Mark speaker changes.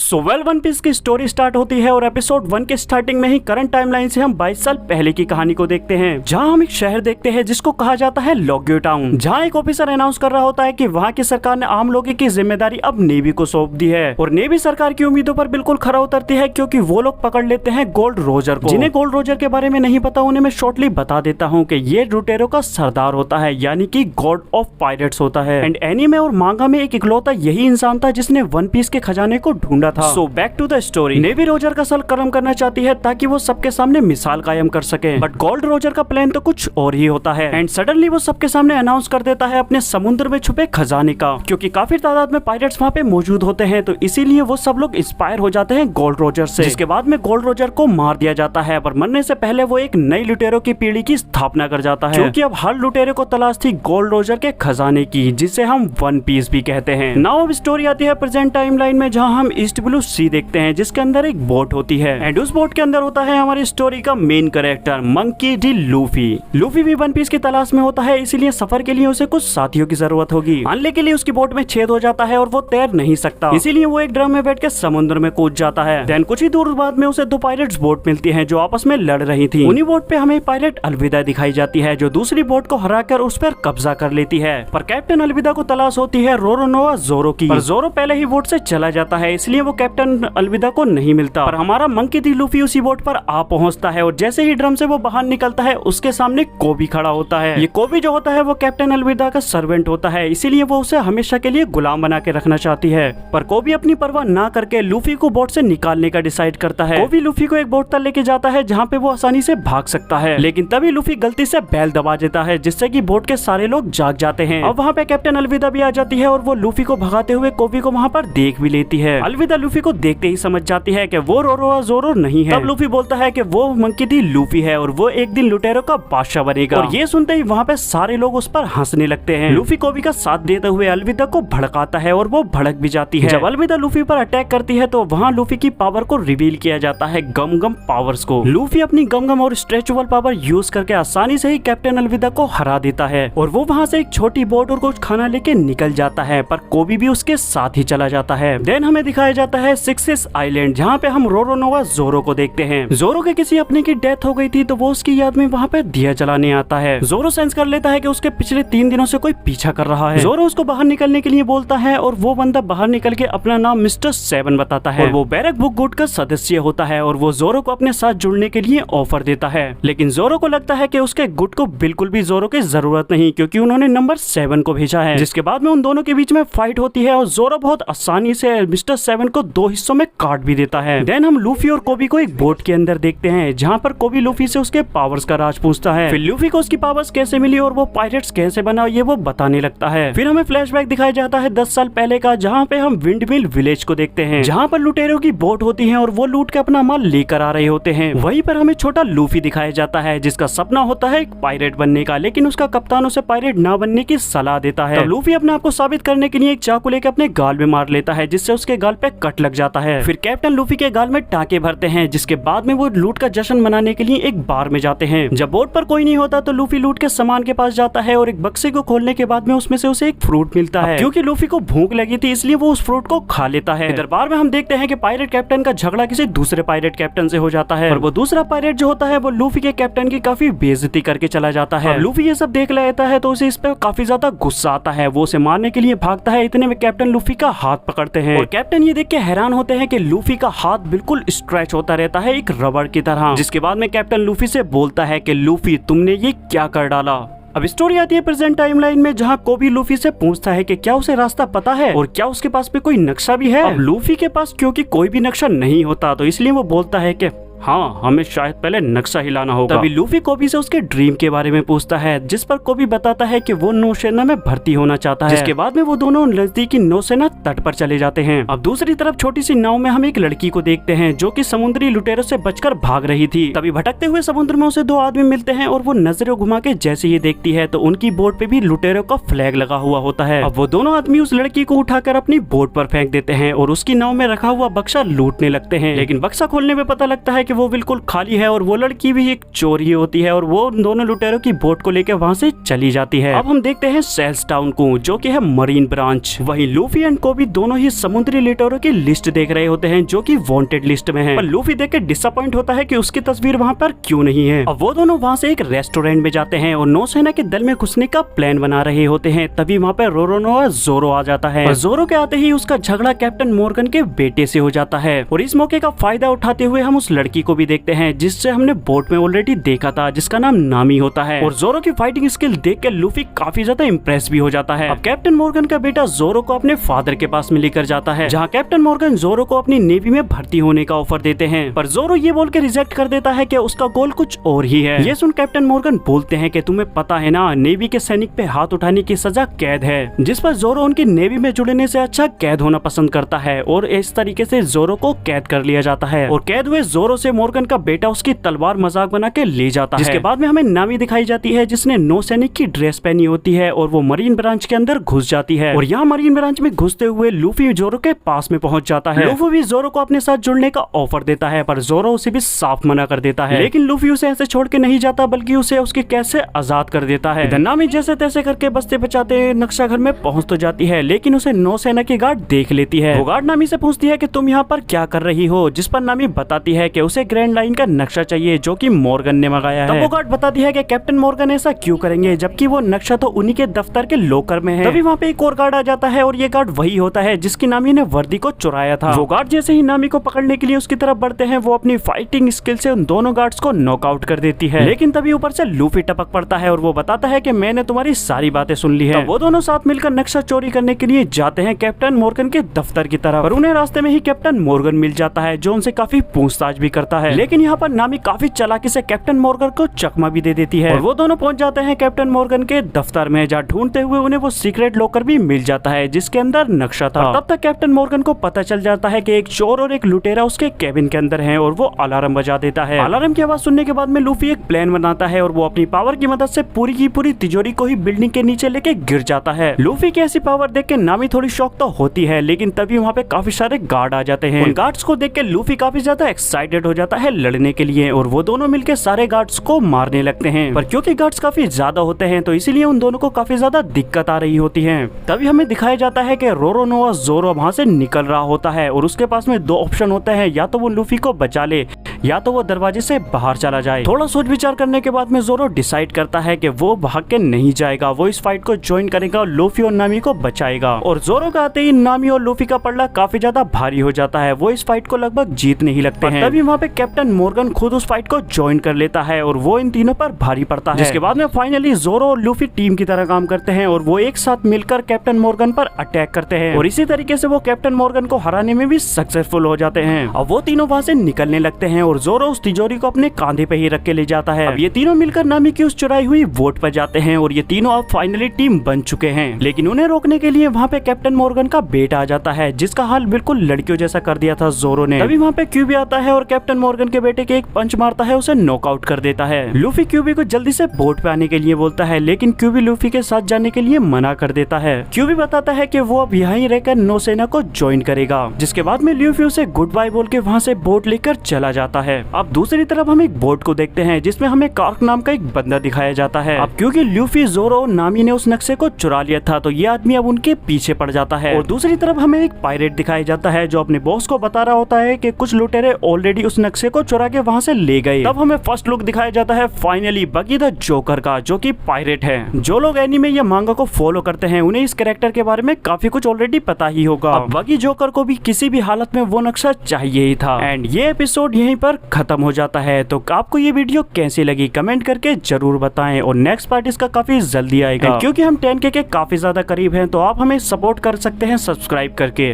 Speaker 1: One piece की story start होती है और एपिसोड 1 के स्टार्टिंग में ही करंट टाइमलाइन से हम 22 साल पहले की कहानी को देखते हैं, जहां हम एक शहर देखते हैं जिसको कहा जाता है लोग्यो टाउन, जहां एक ऑफिसर अनाउंस कर रहा होता है कि वहां की सरकार ने आम लोगों की जिम्मेदारी अब नेवी को सौंप दी है और नेवी सरकार की उम्मीदों पर बिल्कुल खरा उतरती है क्योंकि वो लोग पकड़ लेते हैं गोल्ड रोजर को। जिन्हें गोल्ड रोजर के बारे में नहीं पता उन्हें मैं शॉर्टली बता देता हूँ कि ये लुटेरो का सरदार होता है, यानी कि गॉड ऑफ पायरेट्स होता है। एंड एनीमे और मांगा में एक इकलौता यही इंसान था जिसने वन पीस के खजाने को ढूंढा था। So back to the story. Navy Roger का सर कर्म करना चाहती है ताकि वो सबके सामने मिसाल कायम कर सके, बट गोल्ड रोजर का प्लान तो कुछ और ही होता है। एंड सडनली वो सबके सामने अनाउंस कर देता है अपने समुद्र में छुपे खजाने का, क्योंकि काफी तादाद में पायरेट्स वहाँ पे मौजूद होते हैं, तो इसीलिए वो सब लोग इंस्पायर हो जाते हैं गोल्ड रोजर से। जिसके बाद में गोल्ड रोजर को मार दिया जाता है, पर मरने से पहले वो एक नई लुटेरो की पीढ़ी की स्थापना कर जाता है, क्योंकि अब हर लुटेरे को तलाश थी गोल्ड रोजर के खजाने की, जिसे हम वन पीस भी कहते हैं। नाउ अब स्टोरी आती है प्रेजेंट टाइमलाइन में, जहाँ हम ईस्ट ब्लू सी देखते हैं जिसके अंदर एक बोट होती है एंड उस बोट के अंदर होता है हमारी स्टोरी का main character monkey D Luffy. Luffy भी वन पीस की तलाश में होता है, इसीलिए सफर के लिए उसे कुछ साथियों की जरूरत होगी। आने के लिए उसकी बोट में छेद हो जाता है और वो तैर नहीं सकता, इसीलिए वो एक ड्रम में बैठ के समुद्र में कूद जाता है। देन कुछ ही दूर बाद में उसे दो पायरेट्स बोट मिलती है जो आपस में लड़ रही थी। उन्हीं बोट पे हमें पायरेट अलविदा दिखाई जाती है जो दूसरी बोट को हराकर उस पर कब्जा कर लेती है, पर कैप्टन अलविदा को तलाश होती है रोरोनोवा जोरो की, पर जोरो पहले ही बोट से चला जाता है, इसलिए वो कैप्टन अलविदा को नहीं मिलता। पर हमारा मंकी डी लूफी उसी बोट पर आ पहुंचता है और जैसे ही ड्रम से वो बाहर निकलता है उसके सामने कोबी खड़ा होता है। ये कोबी जो होता है वो कैप्टन अलविदा का सर्वेंट होता है, इसीलिए वो उसे हमेशा के लिए गुलाम बना के रखना चाहती है, पर कोबी अपनी परवाह ना करके लूफी को बोट से निकालने का डिसाइड करता है। कोबी लूफी को एक बोट तक लेके जाता है जहाँ पे वो आसानी से भाग सकता है, लेकिन तभी लूफी गलती से बैल दबा देता है जिससे कि बोट के सारे लोग जाग जाते हैं। अब वहाँ पे कैप्टन अलविदा भी आ जाती है और वो लूफी को भगाते हुए कोबी को वहाँ पर देख भी लेती है। अलविदा लूफी को देखते ही समझ जाती है कि वो रोरोआ जोरो नहीं है। तब लूफी बोलता है कि वो मंकी डी लूफी है और वो एक दिन लुटेरो का बादशाह बनेगा, और ये सुनते ही वहाँ पे सारे लोग उस पर हंसने लगते हैं। लूफी कोबी का साथ देते हुए अलविदा को भड़काता है और वो भड़क भी जाती है। जब अलविदा लूफी पर अटैक करती है तो वहाँ लूफी की पावर को रिवील किया जाता है, गम गम पावर्स को। लूफी अपनी गम गम और स्ट्रेचेबल पावर यूज करके आसानी से ही कैप्टन अलविदा को हरा देता है और वो वहाँ से एक छोटी बोट और कुछ खाना लेके निकल जाता है, पर कोबी भी उसके साथ ही चला जाता है। देन हमें दिखाया जाता है सिक्सेस आइलैंड, जहाँ पे हम रोरोनोवा जोरो को देखते हैं। जोरो के किसी अपने की डेथ हो गई थी तो वो उसकी याद में वहाँ पे दिया जलाने आता है। जोरो सेंस कर लेता है कि उसके पिछले 3 दिनों से कोई पीछा कर रहा है। जोरो उसको बाहर निकलने के लिए बोलता है और वो बंदा बाहर निकल के अपना नाम मिस्टर 7 बताता है और वो बैरक बुक गुट का सदस्य होता है और वो जोरो को अपने साथ जुड़ने के लिए ऑफर देता है, लेकिन जोरो को लगता है कि उसके गुट को बिल्कुल भी जोरो की जरूरत नहीं, क्योंकि उन्होंने नंबर 7 को भेजा है। जिसके बाद में उन दोनों के बीच में फाइट होती है और जोरो बहुत आसानी से मिस्टर 7 को 2 हिस्सों में काट भी देता है। देन हम लूफी और कोबी को एक बोट के अंदर देखते हैं, जहाँ पर कोबी लूफी से उसके पावर्स का राज पूछता है। फिर लूफी को उसकी पावर्स कैसे मिली और वो पायरेट्स कैसे बना ये वो बताने लगता है। फिर हमें फ्लैशबैक दिखाया जाता है 10 साल पहले का, जहाँ पे हम विंडमिल विलेज को देखते हैं, जहाँ पर लुटेरों की बोट होती है और वो लूट के अपना माल लेकर आ रहे होते हैं। वहीं पर हमें छोटा लूफी दिखाया जाता है जिसका सपना होता है एक पायरेट बनने का, लेकिन उसका कप्तान उसे पायरेट ना बनने की सलाह देता है। तब लूफी अपने आप को साबित करने के लिए एक चाकू लेकर अपने गाल में मार लेता है, जिससे उसके गाल पे कट लग जाता है। फिर कैप्टन लूफी के गाल में टाके भरते हैं, जिसके बाद में वो लूट का जश्न मनाने के लिए एक बार में जाते हैं। जब बोट पर कोई नहीं होता तो लूफी लूट के सामान के पास जाता है और एक बक्से को खोलने के बाद में उसमें से उसे एक फ्रूट मिलता है। क्योंकि लूफी को भूख लगी थी इसलिए वो उस फ्रूट को खा लेता है। इधर बार में हम देखते हैं कि पायरेट कैप्टन का झगड़ा किसी दूसरे पायरेट कैप्टन से हो जाता है और वो दूसरा पायरेट जो होता है वो लूफी के कैप्टन की काफी बेइज्जती करके चला जाता है। लूफी ये सब देख लेता है तो उसे इस पर काफी ज्यादा गुस्सा आता है, वो उसे मारने के लिए भागता है। इतने में कैप्टन लूफी का हाथ पकड़ते हैं और कैप्टन ये देख के हैरान होते हैं कि लूफी का हाथ बिल्कुल स्ट्रेच होता रहता है एक रबड़ की तरह। जिसके बाद में कैप्टन लूफी से बोलता है कि लूफी तुमने ये क्या कर डाला। अब स्टोरी आती है प्रेजेंट टाइमलाइन में, जहाँ कोबी लूफी से पूछता है कि क्या उसे रास्ता पता है और क्या उसके पास में कोई नक्शा भी है। अब लूफी के पास क्योंकि कोई भी नक्शा नहीं होता तो इसलिए वो बोलता है कि हाँ हमें शायद पहले नक्शा हिलाना होगा। तभी लूफी कोबी से उसके ड्रीम के बारे में पूछता है, जिस पर कोबी बताता है कि वो नौसेना में भर्ती होना चाहता है। जिसके बाद में वो दोनों नजदीकी नौसेना तट पर चले जाते हैं। अब दूसरी तरफ छोटी सी नाव में हम एक लड़की को देखते हैं जो कि समुद्री लुटेरों से बचकर भाग रही थी। तभी भटकते हुए समुद्र में उसे 2 आदमी मिलते हैं और वो नजरें घुमा के जैसे ये देखती है तो उनकी बोट पे भी लुटेरों का फ्लैग लगा हुआ होता है। अब वो दोनों आदमी उस लड़की को उठाकर अपनी बोट पर फेंक देते हैं और उसकी नाव में रखा हुआ बक्सा लूटने लगते हैं, लेकिन बक्सा खोलने में पता लगता है कि वो बिल्कुल खाली है और वो लड़की भी एक चोर ही होती है और वो उन दोनों लुटेरों की बोट को लेकर वहाँ से चली जाती है। अब हम देखते हैं सेल्स टाउन को, जो कि है मरीन ब्रांच। वहीं लूफी एंड कोबी दोनों ही समुद्री लुटेरों की लिस्ट देख रहे होते हैं, जो कि वांटेड लिस्ट में है। पर लूफी देख के डिसअपॉइंट होता है कि उसकी तस्वीर वहाँ पर क्यों नहीं है। अब वो दोनों वहाँ से एक रेस्टोरेंट में जाते हैं और नौसेना के दल में घुसने का प्लान बना रहे होते हैं। तभी वहाँ पे रोरोनोआ जोरो आ जाता है और जोरो के आते ही उसका झगड़ा कैप्टन मॉर्गन के बेटे से हो जाता है। और इस मौके का फायदा उठाते हुए हम उस लड़की को भी देखते हैं जिससे हमने बोट में ऑलरेडी देखा था, जिसका नाम नामी होता है। और जोरो की फाइटिंग स्किल देख के लूफी काफी ज्यादा इम्प्रेस भी हो जाता है। अब कैप्टन मॉर्गन का बेटा जोरो को अपने फादर के पास में लेकर जाता है, जहाँ कैप्टन मॉर्गन जोरो को अपनी नेवी में भर्ती होने का ऑफर देते हैं। पर जोरो ये बोल के रिजेक्ट कर देता है कि उसका गोल कुछ और ही है। ये सुन कैप्टन मॉर्गन बोलते हैं कि तुम्हें पता है ना, नेवी के सैनिक पे हाथ उठाने की सजा कैद है। जिस पर जोरो उनकी नेवी में जुड़ने से अच्छा कैद होना पसंद करता है और इस तरीके से जोरो को कैद कर लिया जाता है। और कैद हुए जोरो से मॉर्गन का बेटा उसकी तलवार मजाक बना के ले जाता है। जिसके बाद में हमें नामी दिखाई जाती है, जिसने नौसैनिक की ड्रेस पहनी होती है और वो मरीन ब्रांच के अंदर घुस जाती है। और यहाँ मरीन ब्रांच में घुसते हुए लूफी जोरो के पास में पहुंच जाता है। लूफी भी जोरो को अपने साथ जुड़ने का ऑफर देता है, पर जोरो उसे भी साफ मना कर देता है। लेकिन लूफी उसे ऐसे छोड़ के नहीं जाता, बल्कि उसे उसके कैद से आजाद कर देता है। नामी जैसे तैसे करके बचते बचाते नक्शा घर में पहुंच तो जाती है, लेकिन उसे नौसेना की गार्ड देख लेती है। वो गार्ड नामी से पूछती है कि तुम यहाँ पर क्या कर रही हो, जिस पर नामी बताती है कि उसे ग्रैंड लाइन का नक्शा चाहिए, जो कि मॉर्गन ने मंगाया है। तब वो गार्ड बताती है कि कैप्टन मॉर्गन ऐसा क्यों करेंगे, जबकि वो नक्शा तो उन्हीं के दफ्तर के लॉकर में है। तभी वहाँ पे एक और गार्ड आ जाता है और ये गार्ड वही होता है जिसकी नामी ने वर्दी को चुराया था। वो गार्ड जैसे ही नामी को पकड़ने के लिए उसकी तरफ बढ़ते हैं, वो अपनी फाइटिंग स्किल से उन दोनों गार्ड्स को नॉकआउट कर देती है। लेकिन तभी ऊपर से लूफी टपक पड़ता है और वो बताता है कि मैंने तुम्हारी सारी बातें सुन ली है। वो दोनों साथ मिलकर नक्शा चोरी करने के लिए जाते हैं कैप्टन मॉर्गन के दफ्तर की तरफ। और उन्हें रास्ते में ही कैप्टन मॉर्गन मिल जाता है, जो उनसे काफी पूछताछ भी करता है। लेकिन यहाँ पर नामी काफी चालाकी से कैप्टन मॉर्गन को चकमा भी दे देती है। और वो दोनों पहुंच जाते हैं कैप्टन मॉर्गन के दफ्तर में, जहाँ ढूंढते हुए उन्हें वो सीक्रेट लॉकर भी मिल जाता है जिसके अंदर नक्शा था। तब तक कैप्टन मॉर्गन को पता चल जाता है कि एक चोर और एक लुटेरा उसके केबिन के अंदर है और वो अलार्म बजा देता है। अलार्म की आवाज सुनने के बाद में लूफी एक प्लान बनाता है और वो अपनी पावर की मदद से पूरी की पूरी तिजोरी को ही बिल्डिंग के नीचे लेके गिर जाता है। लूफी की ऐसी पावर देख के नामी थोड़ी शॉक तो होती है, लेकिन तभी वहाँ पे काफी सारे गार्ड आ जाते हैं। उन गार्ड्स को देख के लूफी काफी ज्यादा एक्साइटेड हो जाता है लड़ने के लिए और वो दोनों मिलकर सारे गार्ड्स को मारने लगते हैं। पर क्योंकि गार्ड्स काफी ज्यादा होते हैं तो इसीलिए उन दोनों को काफी ज्यादा दिक्कत आ रही होती है। तभी हमें दिखाया जाता है कि रोरोनोआ जोरो वहाँ से निकल रहा होता है और उसके पास में दो ऑप्शन होते हैं, या तो वो लूफी को बचा ले या तो वो दरवाजे से बाहर चला जाए। थोड़ा सोच विचार करने के बाद में जोरो डिसाइड करता है कि वो भाग के नहीं जाएगा, वो इस फाइट को ज्वाइन करेगा और लूफी और नामी को बचाएगा। और जोरो का आते ही नामी और लूफी का पल्ला काफी ज्यादा भारी हो जाता है, वो इस फाइट को लगभग जीत नहीं लगते हैं। तभी वहाँ पे कैप्टन मॉर्गन खुद उस फाइट को ज्वाइन कर लेता है और वो इन तीनों पर भारी पड़ता है। जिसके बाद में फाइनली जोरो और लूफी टीम की तरह काम करते हैं और वो एक साथ मिलकर कैप्टन मॉर्गन पर अटैक करते हैं और इसी तरीके से वो कैप्टन मॉर्गन को हराने में भी सक्सेसफुल हो जाते हैं। अब वो तीनों वहाँ से निकलने लगते हैं और जोरो उस तिजोरी को अपने कांधे पे ही रख के ले जाता है। अब ये तीनों मिलकर नामी की उस चुराई हुई वोट पर जाते हैं और ये तीनों अब फाइनली टीम बन चुके हैं। लेकिन उन्हें रोकने के लिए वहाँ पे कैप्टन मॉर्गन का बेटा आ जाता है, जिसका हाल बिल्कुल लड़कियों जैसा कर दिया था जोरो ने। तभी वहाँ पे क्यूबी आता है और कैप्टन मॉर्गन के बेटे के एक पंच मारता है, उसे नॉकआउट कर देता है। लूफी क्यूबी को जल्दी से बोट पे आने के लिए बोलता है, लेकिन क्यूबी लूफी के साथ जाने के लिए मना कर देता है। क्यूबी बताता है कि वो अब यहीं रहकर नौसेना को ज्वाइन करेगा। जिसके बाद में लूफी उसे गुड बाय बोल के वहाँ से बोट लेकर चला जाता है। अब दूसरी तरफ हम एक बोट को देखते हैं जिसमें हमें कार्क नाम का एक बंदा दिखाया जाता है। अब क्योंकि लूफी, जोरो और नामी ने उस नक्शे को चुरा लिया था तो ये आदमी अब उनके पीछे पड़ जाता है। और दूसरी तरफ हमें एक पायरेट दिखाया जाता है जो अपने बॉस को बता रहा होता है कि कुछ लुटेरे ऑलरेडी उस नक्शे को चुरा के वहाँ से ले गए। तब हमें फर्स्ट लुक दिखाया जाता है फाइनली बगी द जोकर का, जो कि पायरेट है। जो लोग एनीमे या मांगा को फॉलो करते हैं उन्हें इस कैरेक्टर के बारे में काफी कुछ ऑलरेडी पता ही होगा। अब बगी जोकर को भी किसी भी हालत में वो नक्शा चाहिए ही था। एंड ये एपिसोड यहीं पर खत्म हो जाता है। तो आपको ये वीडियो कैसी लगी कमेंट करके जरूर बताएं और नेक्स्ट पार्ट इसका काफी जल्दी आएगा। क्योंकि हम 10K के काफी ज्यादा करीब हैं तो आप हमें सपोर्ट कर सकते हैं सब्सक्राइब करके।